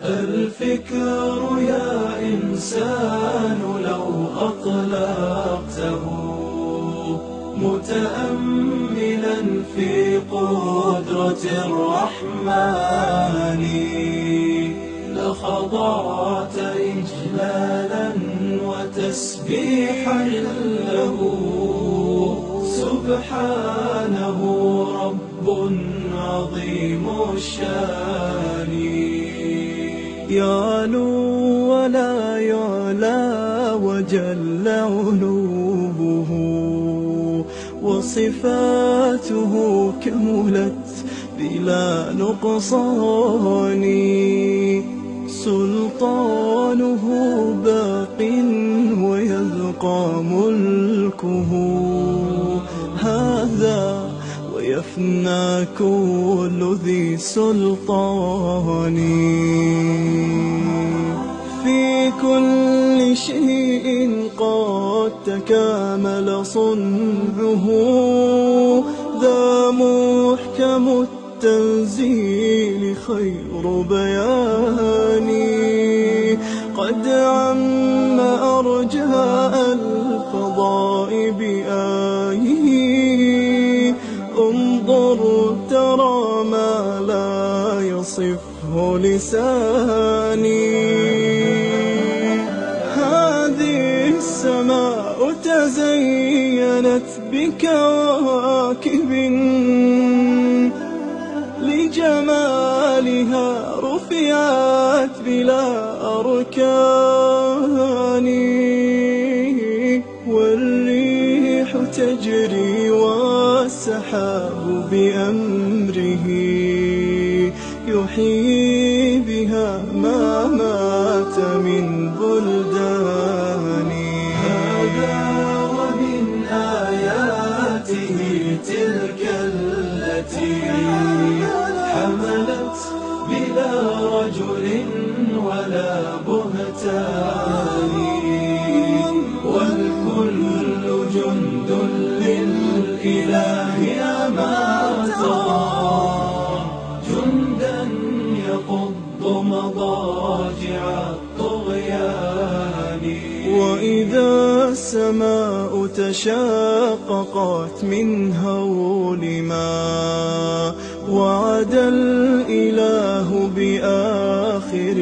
الفكر يا إنسان لو أطلقته متأملا في قدرة الرحمن لخضعت إجلالا وتسبيحا له سبحانه رب عظيم الشان يعلو ولا يعلى وجل علوه وصفاته كملت بلا نقصان سلطانه باق ويبقى ملكه هذا ويفنى كل ذي سلطان في كل شيء قد تكامل صنعه ذا محكم التنزيل خير بيان قد عم أرجاء الفضاء بآيه انظر ترى ما لا يصفه لساني هذه السماء تزينت بكواكب لجمالها رفعت بلا أركان والريح تجري والسحاب بأمره يحيي بها ما مات من بلدان هذا ومن آياته تلك التي حملت بلا رجل ولا بهتان والكل جند للإله أما ترى جندا يقض مضاجع الطغيان وإذا السماء تشاققت من هول ما وعد الإله بآخر